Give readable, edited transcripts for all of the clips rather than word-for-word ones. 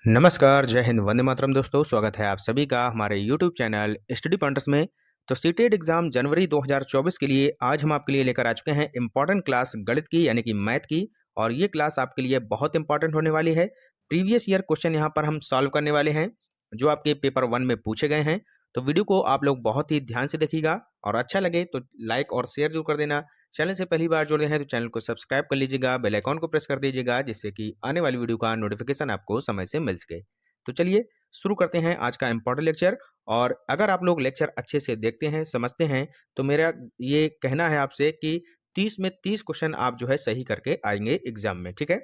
नमस्कार, जय हिंद, वंदे मातरम दोस्तों। स्वागत है आप सभी का हमारे यूट्यूब चैनल स्टडी पॉइंटर्स में। तो सीटेट एग्जाम जनवरी 2024 के लिए आज हम आपके लिए लेकर आ चुके हैं इंपॉर्टेंट क्लास गणित की यानी कि मैथ की। और ये क्लास आपके लिए बहुत इंपॉर्टेंट होने वाली है। प्रीवियस ईयर क्वेश्चन यहाँ पर हम सॉल्व करने वाले हैं जो आपके पेपर 1 में पूछे गए हैं। तो वीडियो को आप लोग बहुत ही ध्यान से देखिएगा और अच्छा लगे तो लाइक और शेयर जरूर कर देना। चैनल से पहली बार जुड़े हैं तो चैनल को सब्सक्राइब कर लीजिएगा, बेल आइकॉन को प्रेस कर दीजिएगा जिससे कि आने वाली वीडियो का नोटिफिकेशन आपको समय से मिल सके। तो चलिए शुरू करते हैं आज का इंपॉर्टेंट लेक्चर। और अगर आप लोग लेक्चर अच्छे से देखते हैं, समझते हैं, तो मेरा ये कहना है आपसे कि 30 में 30 क्वेश्चन आप जो है सही करके आएंगे एग्जाम में। ठीक है,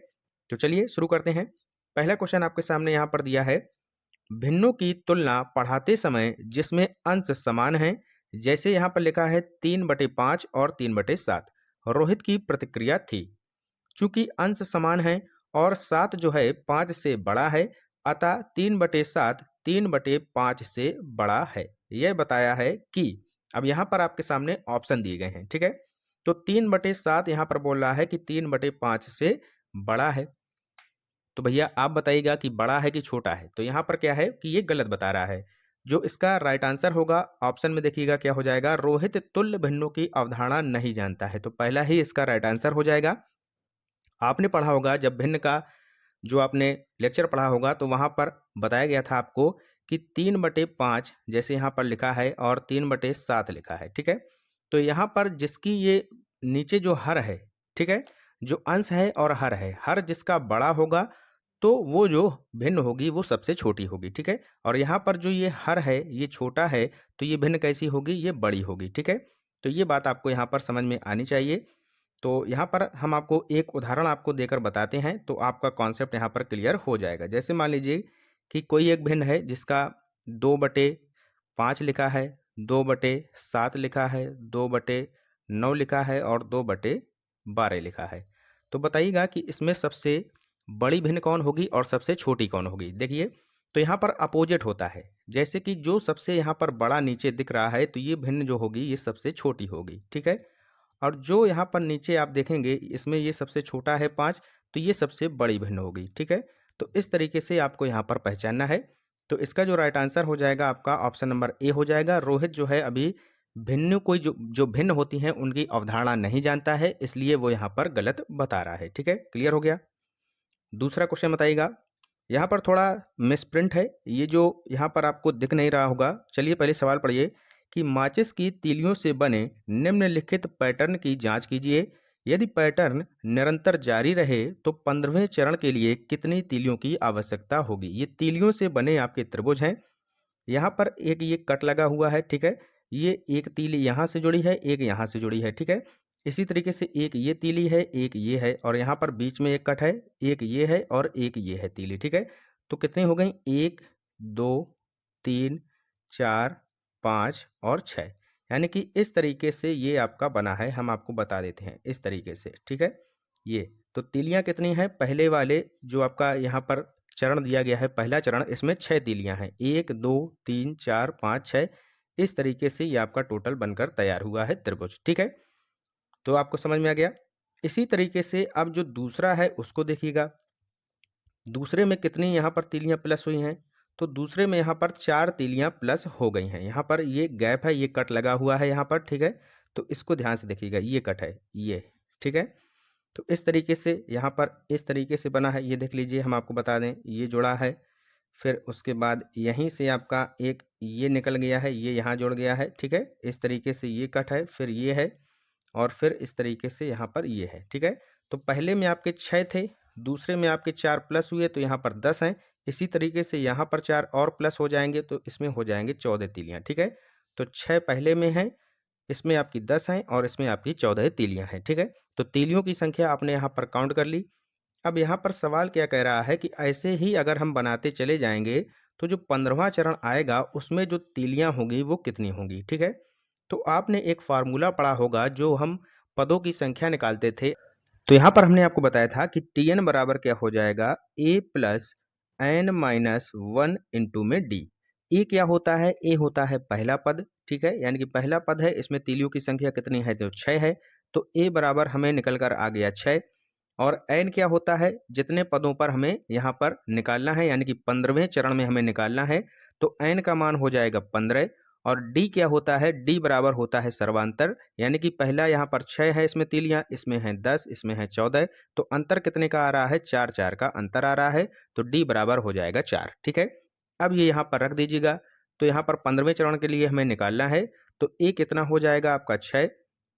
तो चलिए शुरू करते हैं। पहला क्वेश्चन आपके सामने यहाँ पर दिया है, भिन्नों की तुलना पढ़ाते समय जिसमें अंश समान हैं, जैसे यहाँ पर लिखा है 3/5 और 3/7। रोहित की प्रतिक्रिया थी, चूंकि अंश समान है और 7 जो है 5 से बड़ा है, अतः 3/7 3/5 से बड़ा है। यह बताया है कि अब यहाँ पर आपके सामने ऑप्शन दिए गए हैं। ठीक है, तो 3/7 यहाँ पर बोल रहा है कि 3/5 से बड़ा है। तो भैया आप बताइएगा कि बड़ा है कि छोटा है। तो यहाँ पर क्या है कि ये गलत बता रहा है। जो इसका राइट आंसर होगा ऑप्शन में देखिएगा क्या हो जाएगा, रोहित तुल्य भिन्नों की अवधारणा नहीं जानता है। तो पहला ही इसका राइट आंसर हो जाएगा। आपने पढ़ा होगा जब भिन्न का जो आपने लेक्चर पढ़ा होगा तो वहाँ पर बताया गया था आपको कि 3/5 जैसे यहाँ पर लिखा है और 3/7 लिखा है। ठीक है, तो यहाँ पर जिसकी ये नीचे जो हर है, ठीक है, जो अंश है और हर है, हर जिसका बड़ा होगा तो वो जो भिन्न होगी वो सबसे छोटी होगी। ठीक है, और यहाँ पर जो ये हर है ये छोटा है तो ये भिन्न कैसी होगी, ये बड़ी होगी। ठीक है, तो ये बात आपको यहाँ पर समझ में आनी चाहिए। तो यहाँ पर हम आपको एक उदाहरण आपको देकर बताते हैं तो आपका कॉन्सेप्ट यहाँ पर क्लियर हो जाएगा। जैसे मान लीजिए कि कोई एक भिन्न है जिसका 2/5 लिखा है, 2/7 लिखा है, 2/9 लिखा है और 2/12 लिखा है। तो बताइएगा कि इसमें सबसे बड़ी भिन्न कौन होगी और सबसे छोटी कौन होगी। देखिए, तो यहाँ पर अपोजिट होता है, जैसे कि जो सबसे यहाँ पर बड़ा नीचे दिख रहा है तो ये भिन्न जो होगी ये सबसे छोटी होगी। ठीक है, और जो यहाँ पर नीचे आप देखेंगे इसमें ये सबसे छोटा है 5, तो ये सबसे बड़ी भिन्न होगी। ठीक है, तो इस तरीके से आपको यहाँ पर पहचानना है। तो इसका जो राइट आंसर हो जाएगा आपका ऑप्शन नंबर ए हो जाएगा। रोहित जो है अभी भिन्न कोई जो जो भिन्न होती हैं उनकी अवधारणा नहीं जानता है, इसलिए वो यहाँ पर गलत बता रहा है। ठीक है, क्लियर हो गया। दूसरा क्वेश्चन बताइएगा। यहाँ पर थोड़ा मिसप्रिंट है, ये जो यहाँ पर आपको दिख नहीं रहा होगा। चलिए पहले सवाल पढ़िए कि माचिस की तीलियों से बने निम्नलिखित पैटर्न की जांच कीजिए। यदि पैटर्न निरंतर जारी रहे तो 15वें चरण के लिए कितनी तीलियों की आवश्यकता होगी। ये तीलियों से बने आपके त्रिभुज हैं। यहाँ पर एक ये कट लगा हुआ है। ठीक है, ये एक तीली यहाँ से जुड़ी है, एक यहाँ से जुड़ी है। ठीक है, इसी तरीके से एक ये तीली है, एक ये है और यहाँ पर बीच में एक कट है, एक ये है और एक ये है तीली। ठीक है, तो कितनी हो गई, 1 2 3 4 5 और 6। यानी कि इस तरीके से ये आपका बना है। हम आपको बता देते हैं इस तरीके से। ठीक है, ये तो तीलियां कितनी हैं, पहले वाले जो आपका यहाँ पर चरण दिया गया है, पहला चरण, इसमें 6 तीलियां हैं, 1 2 3 4 5 6। इस तरीके से ये आपका टोटल बनकर तैयार हुआ है त्रिभुज। ठीक है, तो आपको समझ में आ गया। इसी तरीके से अब जो दूसरा है उसको देखिएगा। दूसरे में कितनी यहाँ पर तीलियां प्लस हुई हैं, तो दूसरे में यहाँ पर 4 तीलियां प्लस हो गई हैं। यहाँ पर ये गैप है, ये कट लगा हुआ है यहाँ पर। ठीक है, तो इसको ध्यान से देखिएगा, ये कट है ये। ठीक है, तो इस तरीके से यहाँ पर इस तरीके से बना है। ये देख लीजिए, हम आपको बता दें ये जुड़ा है, फिर उसके बाद यहीं से आपका एक ये निकल गया है, ये यहाँ जुड़ गया है। ठीक है, इस तरीके से ये कट है, फिर ये है और फिर इस तरीके से यहाँ पर ये है। ठीक है, तो पहले में आपके 6 थे, दूसरे में आपके 4 प्लस हुए तो यहाँ पर 10 हैं। इसी तरीके से यहाँ पर 4 और प्लस हो जाएंगे तो इसमें हो जाएंगे 14 तीलियाँ। ठीक है, तो 6 पहले में हैं, इसमें आपकी 10 हैं और इसमें आपकी 14 तीलियाँ हैं। ठीक है, तो तीलियों की संख्या आपने यहाँ पर काउंट कर ली। अब यहाँ पर सवाल क्या कह रहा है कि ऐसे ही अगर हम बनाते चले जाएंगे तो जो 15वां चरण आएगा उसमें जो तीलियां होंगी वो कितनी होंगी। ठीक है, तो आपने एक फार्मूला पढ़ा होगा जो हम पदों की संख्या निकालते थे। तो यहाँ पर हमने आपको बताया था कि Tn बराबर क्या हो जाएगा, a plus n minus 1 into में डी। ए क्या होता है, ए होता है पहला पद। ठीक है, यानी कि पहला पद है, इसमें तीलियों की संख्या कितनी है तो 6 है, तो ए बराबर हमें निकल कर आ गया 6। और n क्या होता है, जितने पदों पर हमें यहाँ पर निकालना है, यानी कि 15वें चरण में हमें निकालना है, तो n का मान हो जाएगा 15। और d क्या होता है, d बराबर होता है सर्वांतर, यानी कि पहला यहाँ पर 6 है, इसमें तीलियां, इसमें है 10, इसमें है 14, तो अंतर कितने का आ रहा है, 4 4 का अंतर आ रहा है, तो d बराबर हो जाएगा 4। ठीक है, अब ये यहाँ पर रख दीजिएगा। तो यहाँ पर 15वें चरण के लिए हमें निकालना है, तो a कितना हो जाएगा आपका 6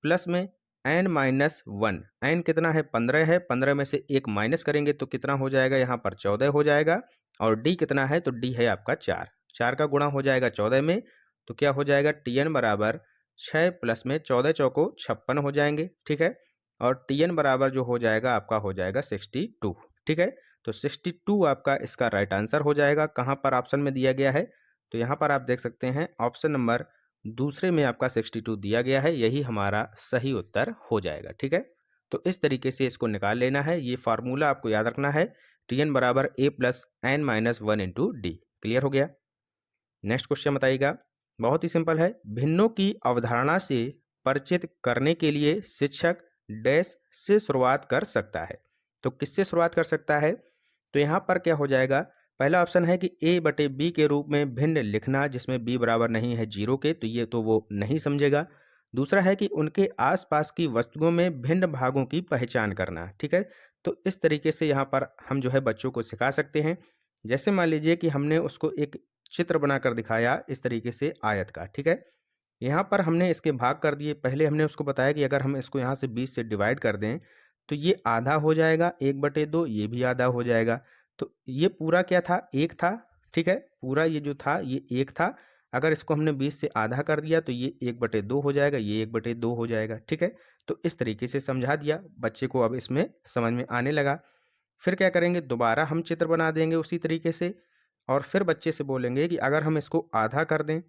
प्लस में n माइनस 1, n कितना है 15 है, 15 में से 1 माइनस करेंगे तो कितना हो जाएगा, यहाँ पर 14 हो जाएगा। और d कितना है, तो d है आपका 4, 4 का गुणा हो जाएगा 14 में, तो क्या हो जाएगा tn बराबर 6 प्लस में 14 चौको 56 हो जाएंगे। ठीक है, और tn बराबर जो हो जाएगा आपका हो जाएगा 62। ठीक है, तो 62 आपका इसका राइट आंसर हो जाएगा। कहाँ पर ऑप्शन में दिया गया है, तो यहाँ पर आप देख सकते हैं ऑप्शन नंबर दूसरे में आपका 62 दिया गया है, यही हमारा सही उत्तर हो जाएगा। ठीक है, तो इस तरीके से इसको निकाल लेना है। ये फार्मूला आपको याद रखना है, tn बराबर a plus n minus 1 into D. Clear हो गया। नेक्स्ट क्वेश्चन बताइएगा, बहुत ही सिंपल है। भिन्नों की अवधारणा से परिचित करने के लिए शिक्षक डैश से शुरुआत कर सकता है। तो किससे शुरुआत कर सकता है, तो यहाँ पर क्या हो जाएगा, पहला ऑप्शन है कि a बटे b के रूप में भिन्न लिखना, जिसमें b बराबर नहीं है 0 के, तो ये तो वो नहीं समझेगा। दूसरा है कि उनके आसपास की वस्तुओं में भिन्न भागों की पहचान करना। ठीक है, तो इस तरीके से यहाँ पर हम जो है बच्चों को सिखा सकते हैं। जैसे मान लीजिए कि हमने उसको एक चित्र बनाकर दिखाया इस तरीके से आयत का। ठीक है, यहाँ पर हमने इसके भाग कर दिए। पहले हमने उसको बताया कि अगर हम इसको यहाँ से 20 से डिवाइड कर दें तो ये आधा हो जाएगा, 1/2, ये भी आधा हो जाएगा। तो ये पूरा क्या था, 1 था। ठीक है, पूरा ये जो था ये 1 था। अगर इसको हमने 20 से आधा कर दिया तो ये 1/2 हो जाएगा, ये 1/2 हो जाएगा। ठीक है, तो इस तरीके से समझा दिया बच्चे को, अब इसमें समझ में आने लगा। फिर क्या करेंगे, दोबारा हम चित्र बना देंगे उसी तरीके से, और फिर बच्चे से बोलेंगे कि अगर हम इसको आधा कर दें,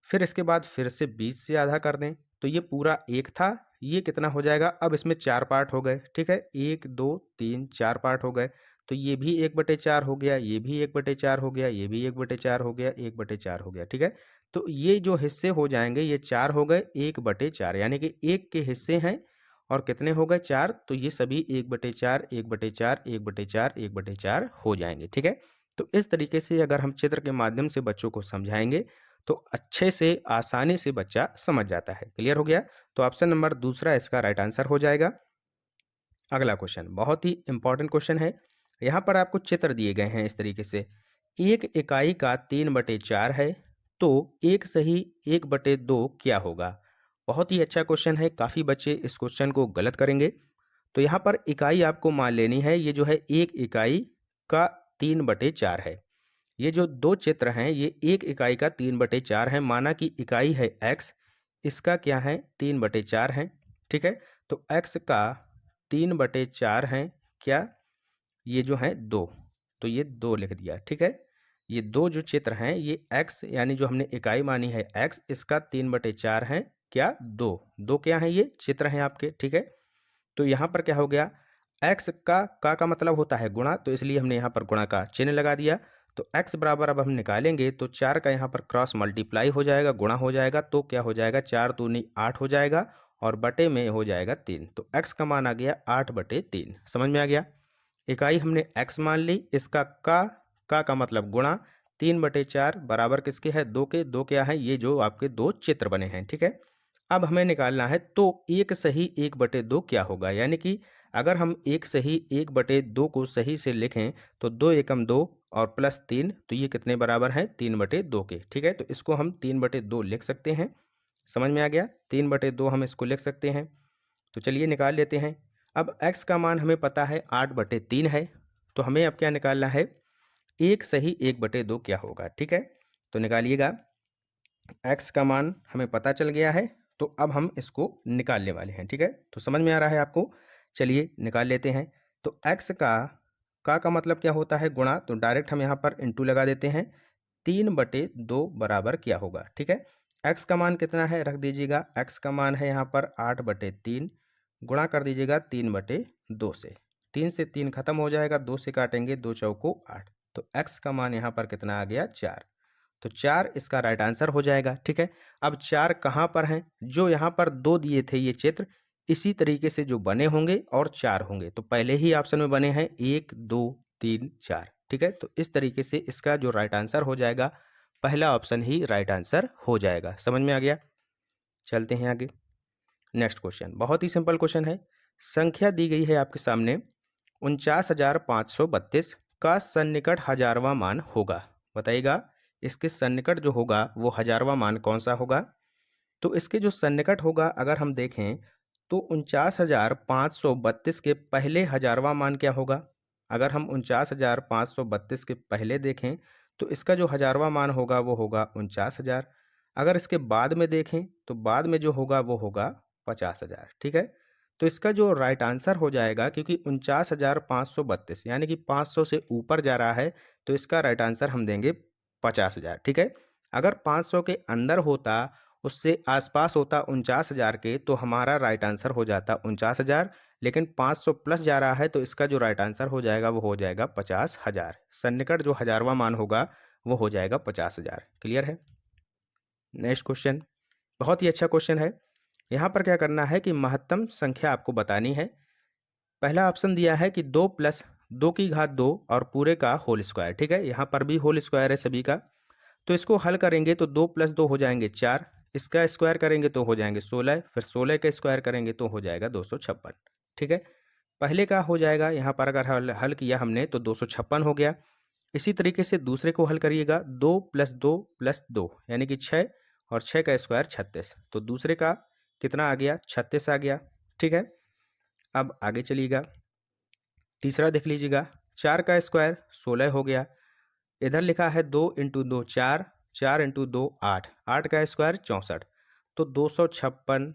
फिर इसके बाद फिर से 20 से आधा कर दें, तो ये पूरा 1 था, ये कितना हो जाएगा, अब इसमें 4 पार्ट हो गए। ठीक है, 1 2 3 4 पार्ट हो गए, तो ये भी 1/4 हो गया, ये भी 1/4 हो गया, ये भी 1/4 हो गया, 1/4 हो गया। ठीक है, तो ये जो हिस्से हो जाएंगे ये 4 हो गए, 1/4, यानी कि 1 के हिस्से हैं और कितने हो गए, 4, तो ये सभी 1/4 1/4 1/4 1/4 हो जाएंगे। ठीक है, तो इस तरीके से अगर हम चित्र के माध्यम से बच्चों को समझाएंगे तो अच्छे से आसानी से बच्चा समझ जाता है। क्लियर हो गया, तो ऑप्शन नंबर दूसरा इसका राइट आंसर हो जाएगा। अगला क्वेश्चन बहुत ही इंपॉर्टेंट क्वेश्चन है। यहाँ पर आपको चित्र दिए गए हैं इस तरीके से, एक इकाई का 3/4 है, तो एक सही 1/2 क्या होगा। बहुत ही अच्छा क्वेश्चन है, काफ़ी बच्चे इस क्वेश्चन को गलत करेंगे। तो यहाँ पर इकाई आपको मान लेनी है, ये जो है एक इकाई का 3/4 है। ये जो दो चित्र हैं ये एक इकाई का 3/4 है। माना कि इकाई है x, इसका क्या है 3/4 है। ठीक है, तो x का 3/4 है क्या, ये जो है 2, तो ये 2 लिख दिया। ठीक है, ये दो जो चित्र हैं ये x यानी जो हमने इकाई मानी है x, इसका 3/4 है क्या, 2, 2 क्या है, ये चित्र हैं आपके। ठीक है, तो यहाँ पर क्या हो गया, x का मतलब होता है गुणा, तो इसलिए हमने यहाँ पर गुणा का चिन्ह लगा दिया। तो x बराबर अब हम निकालेंगे तो 4 का यहाँ पर क्रॉस मल्टीप्लाई हो जाएगा, गुणा हो जाएगा, तो क्या हो जाएगा, 4 दूनी 8 हो जाएगा और बटे में हो जाएगा 3, तो x का मान आ गया 8/3। समझ में आ गया, इकाई हमने x मान ली, इसका का मतलब गुणा, 3/4 बराबर किसके है, 2 के, 2 क्या है, ये जो आपके दो चित्र बने हैं। ठीक है, अब हमें निकालना है तो एक सही 1/2 क्या होगा, यानी कि अगर हम एक सही 1/2 को सही से लिखें तो 2 एकम 2 और प्लस 3, तो ये कितने बराबर है, 3/2 के। ठीक है, तो इसको हम 3/2 लिख सकते हैं। समझ में आ गया, 3/2 हम इसको लिख सकते हैं। तो चलिए निकाल लेते हैं। अब x का मान हमें पता है 8/3 है, तो हमें अब क्या निकालना है, एक सही 1/2 क्या होगा। ठीक है, तो निकालिएगा, x का मान हमें पता चल गया है, तो अब हम इसको निकालने वाले हैं। ठीक है, तो समझ में आ रहा है आपको, चलिए निकाल लेते हैं। तो x का मतलब क्या होता है, गुणा, तो डायरेक्ट हम यहाँ पर इंटू लगा देते हैं, 3/2 बराबर क्या होगा। ठीक है, x का मान कितना है, रख दीजिएगा, x का मान है यहाँ पर 8/3, गुणा कर दीजिएगा 3/2 से, 3 से 3 खत्म हो जाएगा, 2 से काटेंगे, 2 चौको 8, तो x का मान यहाँ पर कितना आ गया, 4, तो 4 इसका राइट आंसर हो जाएगा। ठीक है, अब 4 कहाँ पर हैं, जो यहाँ पर 2 दिए थे ये चित्र, इसी तरीके से जो बने होंगे और 4 होंगे। तो पहले ही ऑप्शन में बने हैं 1, 2, 3, 4, ठीक है। तो इस तरीके से इसका जो राइट आंसर हो जाएगा, पहला ऑप्शन ही राइट आंसर हो जाएगा। समझ में आ गया? चलते हैं आगे। नेक्स्ट क्वेश्चन बहुत ही सिंपल क्वेश्चन है। संख्या दी गई है आपके सामने 49,532 का सन्निकट हजारवां मान होगा। बताइएगा इसके सन्निकट जो होगा वो हजारवां मान कौन सा होगा। तो इसके जो सन्निकट होगा अगर हम देखें तो 49,532 के पहले हजारवां मान क्या होगा। अगर हम 49,532 के पहले देखें तो इसका जो हजारवां मान होगा वो होगा 49,000। अगर इसके बाद में देखें तो बाद में जो होगा वो होगा 50,000, ठीक है। तो इसका जो राइट आंसर हो जाएगा, क्योंकि 49,532 यानी कि 500 से ऊपर जा रहा है, तो इसका राइट आंसर हम देंगे 50,000, ठीक है। अगर 500 के अंदर होता, उससे आसपास होता 49,000 के, तो हमारा राइट आंसर हो जाता 49,000। लेकिन 500 प्लस जा रहा है तो इसका जो राइट आंसर हो जाएगा वो हो जाएगा 50,000। सन्निकट जो हजारवां मान होगा वो हो जाएगा 50,000। क्लियर है? नेक्स्ट क्वेश्चन बहुत ही अच्छा क्वेश्चन है। यहाँ पर क्या करना है कि महत्तम संख्या आपको बतानी है। पहला ऑप्शन दिया है कि 2 प्लस 2 की घात 2 और पूरे का होल स्क्वायर, ठीक है। यहाँ पर भी होल स्क्वायर है सभी का। तो इसको हल करेंगे तो 2 प्लस 2 हो जाएंगे 4, इसका स्क्वायर करेंगे तो हो जाएंगे 16, फिर 16 का स्क्वायर करेंगे तो हो जाएगा 256, ठीक है। पहले का हो जाएगा, यहाँ पर अगर हल किया हमने तो 256 हो गया। इसी तरीके से दूसरे को हल करिएगा, 2 प्लस 2 प्लस 2 यानी कि 6 और 6 का स्क्वायर 36। तो दूसरे का कितना आ गया? 36 आ गया, ठीक है। अब आगे चलिएगा, तीसरा देख लीजिएगा, 4 का स्क्वायर 16 हो गया। इधर लिखा है 2 इंटू 2 4, 4 इंटू 2 8, 8 का स्क्वायर 64। तो 256,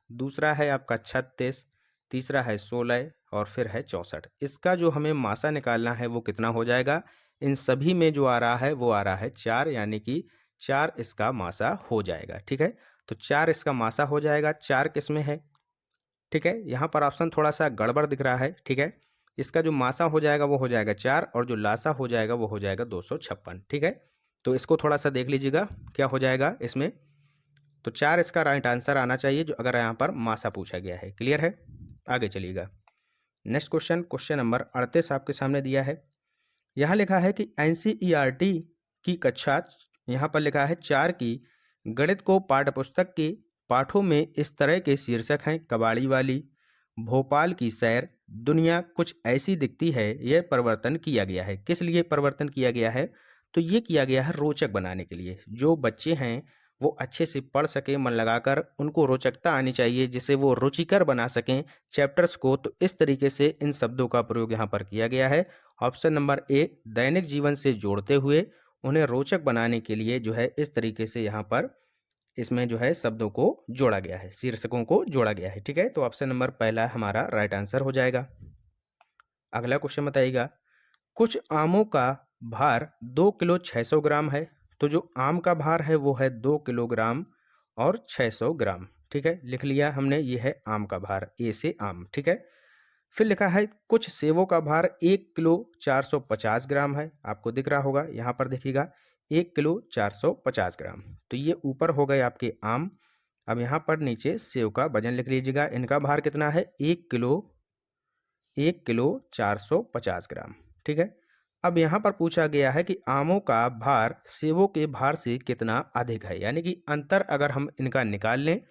दूसरा है आपका 36, तीसरा है 16 और फिर है 64। इसका जो हमें मासा निकालना है वो कितना हो जाएगा? इन सभी में जो आ रहा है वो आ रहा है 4, यानी कि 4 इसका मासा हो जाएगा, ठीक है। तो 4 इसका मासा हो जाएगा। 4 किस में है, ठीक है। यहाँ पर ऑप्शन थोड़ा सा गड़बड़ दिख रहा है, ठीक है। इसका जो मासा हो जाएगा वो हो जाएगा 4 और जो लासा हो जाएगा वो हो जाएगा 256, ठीक है। तो इसको थोड़ा सा देख लीजिएगा क्या हो जाएगा इसमें। तो 4 इसका राइट आंसर आना चाहिए जो अगर यहाँ पर मासा पूछा गया है। क्लियर है? आगे चलिएगा। नेक्स्ट क्वेश्चन, क्वेश्चन नंबर 38 आपके सामने दिया है। यहाँ लिखा है कि एनसीईआरटी की कक्षा, यहाँ पर लिखा है 4 की गणित को पाठ्यपुस्तक के पाठों में इस तरह के शीर्षक हैं: कबाड़ी वाली, भोपाल की सैर, दुनिया कुछ ऐसी दिखती है। यह परिवर्तन किया गया है, किस लिए परिवर्तन किया गया है? तो ये किया गया है रोचक बनाने के लिए। जो बच्चे हैं वो अच्छे से पढ़ सके, मन लगाकर, उनको रोचकता आनी चाहिए जिससे वो रुचिकर बना सकें चैप्टर्स को। तो इस तरीके से इन शब्दों का प्रयोग यहाँ पर किया गया है। ऑप्शन नंबर ए, दैनिक जीवन से जोड़ते हुए उन्हें रोचक बनाने के लिए जो है इस तरीके से यहाँ पर इसमें जो है शब्दों को जोड़ा गया है, शीर्षकों को जोड़ा गया है, ठीक है। तो ऑप्शन नंबर पहला हमारा राइट आंसर हो जाएगा। अगला क्वेश्चन बताइएगा, कुछ आमों का भार 2 किलो 600 ग्राम है। तो जो आम का भार है वो है 2 किलोग्राम और 600 ग्राम, ठीक है। लिख लिया हमने, ये है आम का भार, ए से आम, ठीक है। फिर लिखा है कुछ सेवों का भार 1 किलो 450 ग्राम है। आपको दिख रहा होगा, यहाँ पर देखिएगा 1 किलो 450 ग्राम। तो ये ऊपर हो गए आपके आम। अब यहाँ पर नीचे सेव का वजन लिख लीजिएगा। इनका भार कितना है? 1 किलो 450 ग्राम, ठीक है। अब यहाँ पर पूछा गया है कि आमों का भार सेवों के भार से कितना अधिक है, यानी कि अंतर अगर हम इनका निकाल लें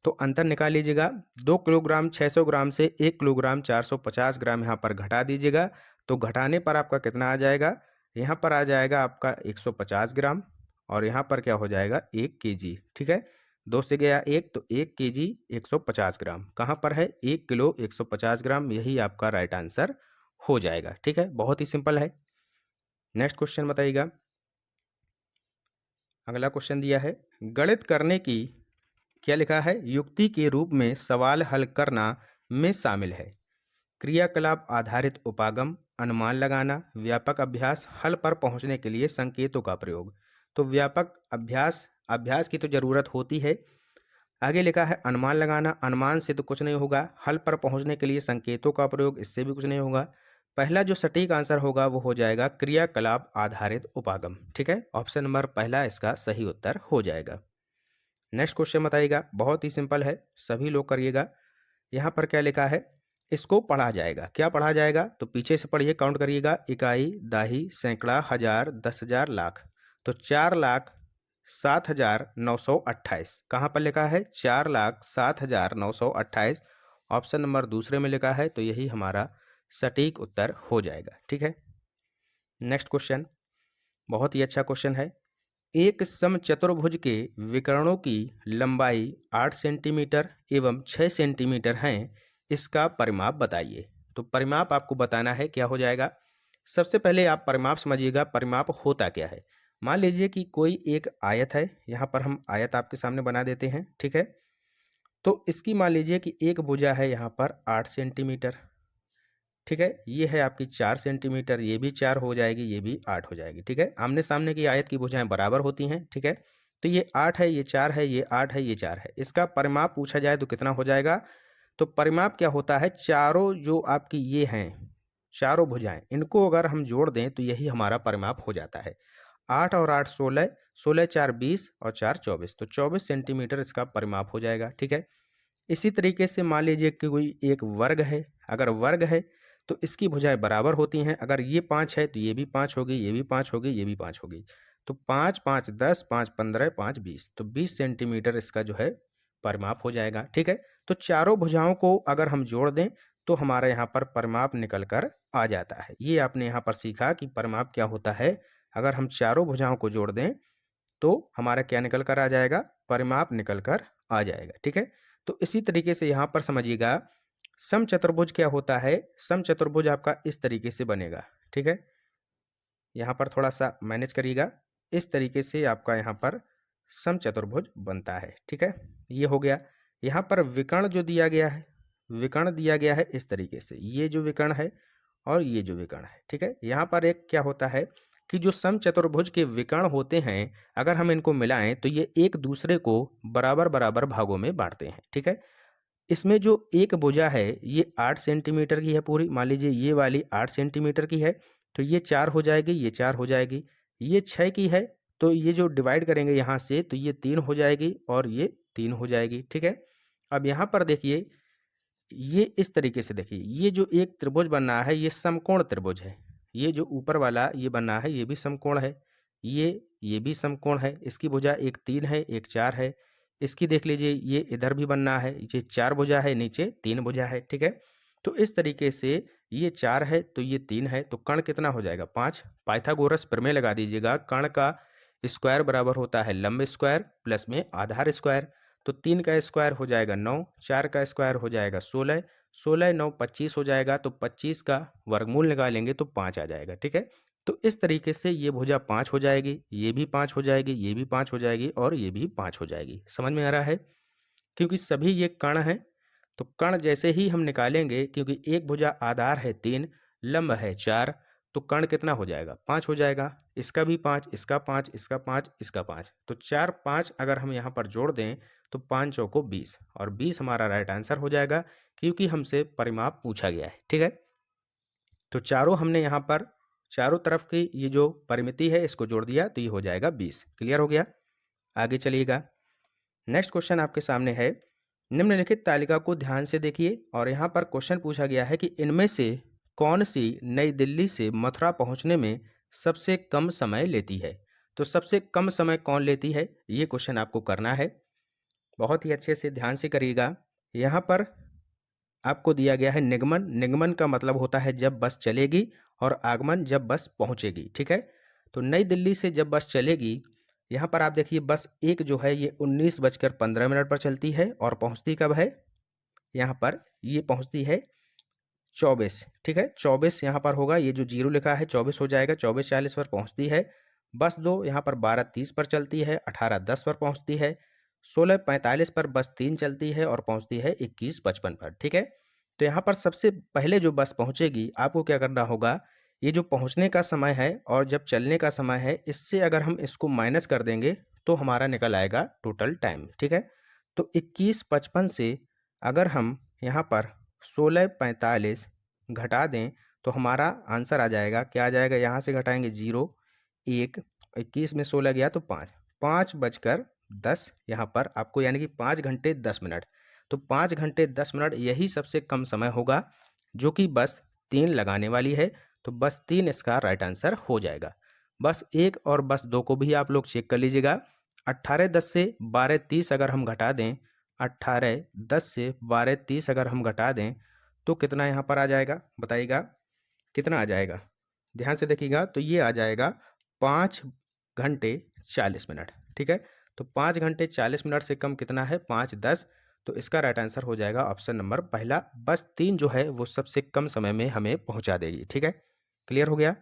तो अंतर निकाल लीजिएगा। 2 किलोग्राम 600 ग्राम से 1 किलोग्राम 450 ग्राम यहाँ पर घटा दीजिएगा। तो घटाने पर आपका कितना आ जाएगा? यहाँ पर आ जाएगा आपका 150 ग्राम और यहाँ पर क्या हो जाएगा? 1 केजी, ठीक है। 2 से गया 1 तो 1 केजी 150 ग्राम कहाँ पर है? 1 किलो 150 ग्राम, यही आपका राइट आंसर हो जाएगा, ठीक है। बहुत ही सिंपल है। नेक्स्ट क्वेश्चन बताइएगा। अगला क्वेश्चन दिया है, गणित करने की क्या लिखा है? युक्ति के रूप में सवाल हल करना में शामिल है क्रियाकलाप आधारित उपागम, अनुमान लगाना, व्यापक अभ्यास, हल पर पहुंचने के लिए संकेतों का प्रयोग। तो व्यापक अभ्यास की तो जरूरत होती है। आगे लिखा है अनुमान लगाना, अनुमान से तो कुछ नहीं होगा। हल पर पहुंचने के लिए संकेतों का प्रयोग, इससे भी कुछ नहीं होगा। पहला जो सटीक आंसर होगा वो हो जाएगा क्रियाकलाप आधारित उपागम, ठीक है। ऑप्शन नंबर पहला इसका सही उत्तर हो जाएगा। नेक्स्ट क्वेश्चन बताइएगा, बहुत ही सिंपल है, सभी लोग करिएगा। यहाँ पर क्या लिखा है, इसको पढ़ा जाएगा। क्या पढ़ा जाएगा, तो पीछे से पढ़िए, काउंट करिएगा, इकाई, दाही, सैकड़ा, हजार, 10,000, लाख। तो 4,07,928 कहाँ पर लिखा है, 4,07,928 ऑप्शन नंबर दूसरे में लिखा है, तो यही हमारा सटीक उत्तर हो जाएगा। ठीक है, नेक्स्ट क्वेश्चन बहुत ही अच्छा क्वेश्चन है। एक समचतुर्भुज के विकर्णों की लंबाई 8 सेंटीमीटर एवं 6 सेंटीमीटर हैं, इसका परिमाप बताइए। तो परिमाप आपको बताना है, क्या हो जाएगा। सबसे पहले आप परिमाप समझिएगा, परिमाप होता क्या है। मान लीजिए कि कोई एक आयत है, यहाँ पर हम आयत आपके सामने बना देते हैं। ठीक है, तो इसकी मान लीजिए कि एक भुजा है यहाँ पर 8 सेंटीमीटर। ठीक है, ये है आपकी 4 सेंटीमीटर, ये भी 4 हो जाएगी, ये भी 8 हो जाएगी। ठीक है, आमने सामने की आयत की भुजाएं बराबर होती हैं। ठीक है, तो ये 8 है, ये 4 है, ये 8 है, ये 4 है। इसका परिमाप पूछा जाए तो कितना हो जाएगा। तो परिमाप क्या होता है, चारों जो आपकी ये हैं चारों भुजाएं, इनको अगर हम जोड़ दें तो यही हमारा परिमाप हो जाता है। 8 और 8 16, 16 4 20 और 4 24, तो 24 सेंटीमीटर इसका परिमाप हो जाएगा। ठीक है, इसी तरीके से मान लीजिए कि कोई एक वर्ग है, अगर वर्ग है तो इसकी भुजाएं बराबर होती हैं। अगर ये 5 है तो ये भी 5 होगी, ये भी 5 होगी, ये भी 5 होगी। तो 5 5 10, 5 15, 5 20, तो 20 सेंटीमीटर इसका जो है परिमाप हो जाएगा। ठीक है, तो चारों भुजाओं को अगर हम जोड़ दें तो हमारा यहाँ पर परिमाप निकल कर आ जाता है। ये आपने यहाँ पर सीखा कि परिमाप क्या होता है। अगर हम चारों भुजाओं को जोड़ दें तो हमारा क्या निकल कर आ जाएगा, परिमाप निकल कर आ जाएगा। ठीक है, तो इसी तरीके से यहाँ पर समझिएगा, समचतुर्भुज क्या होता है। समचतुर्भुज आपका इस तरीके से बनेगा। ठीक है, यहाँ पर थोड़ा सा मैनेज करिएगा, इस तरीके से आपका यहाँ पर समचतुर्भुज बनता है। ठीक है, ये हो गया। यहाँ पर विकर्ण जो दिया गया है, विकर्ण दिया गया है इस तरीके से, ये जो विकर्ण है और ये जो विकर्ण है। ठीक है, यहाँ पर एक क्या होता है कि जो समचतुर्भुज के विकर्ण होते हैं, अगर हम इनको मिलाएं तो ये एक दूसरे को बराबर बराबर भागों में बांटते हैं। ठीक है, इसमें जो एक भुजा है ये 8 सेंटीमीटर की है पूरी, मान लीजिए ये वाली 8 सेंटीमीटर की है, तो ये 4 हो जाएगी, ये 4 हो जाएगी। ये 6 की है, तो ये जो डिवाइड करेंगे यहाँ से तो ये 3 हो जाएगी और ये 3 हो जाएगी। ठीक है, अब यहाँ पर देखिए, ये इस तरीके से देखिए, ये जो एक त्रिभुज बन रहा है ये समकोण त्रिभुज है। ये जो ऊपर वाला ये बन रहा है ये भी समकोण है, ये भी समकोण है। इसकी भुजा एक 3 है, एक 4 है। इसकी देख लीजिए, ये इधर भी बनना है, ये 4 भुजा है, नीचे 3 भुजा है। ठीक है, तो इस तरीके से ये 4 है तो ये 3 है, तो कर्ण कितना हो जाएगा, 5। पाइथागोरस प्रमेय लगा दीजिएगा, कर्ण का स्क्वायर बराबर होता है लंब स्क्वायर प्लस में आधार स्क्वायर। तो 3 का स्क्वायर हो जाएगा 9, 4 का स्क्वायर हो जाएगा 16, 16 9 25 हो जाएगा, तो 25 का वर्गमूल निकालेंगे तो 5 आ जाएगा। ठीक है, तो इस तरीके से ये भुजा 5 हो जाएगी, ये भी 5 हो जाएगी, ये भी 5 हो जाएगी और ये भी 5 हो जाएगी। समझ में आ रहा है, क्योंकि सभी ये कर्ण हैं, तो कर्ण जैसे ही हम निकालेंगे, क्योंकि एक भुजा आधार है 3, लंब है 4, तो कर्ण कितना हो जाएगा, 5 हो जाएगा। इसका भी 5, इसका 5, इसका 5, इसका 5, तो 4 5 अगर हम यहाँ पर जोड़ दें तो 5 चौको 20 और 20 हमारा राइट आंसर हो जाएगा, क्योंकि हमसे परिमाप पूछा गया है। ठीक है, तो चारों हमने यहाँ पर चारों तरफ की ये जो परिमिति है इसको जोड़ दिया तो ये हो जाएगा 20। क्लियर हो गया, आगे चलिएगा। नेक्स्ट क्वेश्चन आपके सामने है, निम्नलिखित तालिका को ध्यान से देखिए और यहाँ पर क्वेश्चन पूछा गया है कि इनमें से कौन सी नई दिल्ली से मथुरा पहुँचने में सबसे कम समय लेती है। तो सबसे कम समय कौन लेती है, ये क्वेश्चन आपको करना है। बहुत ही अच्छे से ध्यान से करिएगा। यहाँ पर आपको दिया गया है निगमन, निगमन का मतलब होता है जब बस चलेगी, और आगमन जब बस पहुँचेगी। ठीक है, तो नई दिल्ली से जब बस चलेगी, यहाँ पर आप देखिए बस एक जो है ये 19:15 पर चलती है और पहुँचती कब है, यहाँ पर ये पहुँचती है 24। ठीक है, 24 यहाँ पर होगा, ये जो जीरो लिखा है 24 हो जाएगा, 24:40 पर पहुँचती है। बस 2 यहाँ पर 12:30 पर चलती है, 18:10 पर पहुँचती है, 16:45 पर बस 3 चलती है और पहुँचती है 21:55 पर। ठीक है, तो यहाँ पर सबसे पहले जो बस पहुँचेगी आपको क्या करना होगा, ये जो पहुँचने का समय है और जब चलने का समय है, इससे अगर हम इसको माइनस कर देंगे तो हमारा निकल आएगा टोटल टाइम। ठीक है, तो 21:55 से अगर हम यहाँ पर 16:45 घटा दें तो हमारा आंसर आ जाएगा, क्या आ जाएगा, यहाँ से घटाएंगे 0 1, 21 में 16 गया तो 5, 5:10 यहाँ पर आपको, यानी कि 5 घंटे 10 मिनट। तो 5 घंटे 10 मिनट यही सबसे कम समय होगा, जो कि बस 3 लगाने वाली है। तो बस 3 इसका राइट आंसर हो जाएगा। बस 1 और बस 2 को भी आप लोग चेक कर लीजिएगा। 18:10 से 12:30 अगर हम घटा दें, 18:10 से 12:30 अगर हम घटा दें तो कितना यहाँ पर आ जाएगा, बताइएगा कितना आ जाएगा। ध्यान से देखिएगा, तो ये आ जाएगा 5 घंटे 40 मिनट। ठीक है, तो 5 घंटे 40 मिनट से कम कितना है, 5:10। तो इसका राइट आंसर हो जाएगा ऑप्शन नंबर पहला। बस 3 जो है वो सबसे कम समय में हमें पहुंचा देगी। ठीक है, क्लियर हो गया।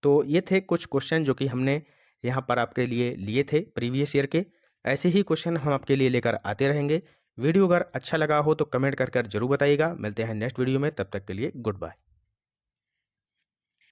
तो ये थे कुछ क्वेश्चन जो कि हमने यहाँ पर आपके लिए लिए थे प्रीवियस ईयर के। ऐसे ही क्वेश्चन हम आपके लिए लेकर आते रहेंगे। वीडियो अगर अच्छा लगा हो तो कमेंट कर जरूर बताइएगा। मिलते हैं नेक्स्ट वीडियो में, तब तक के लिए गुड बाय।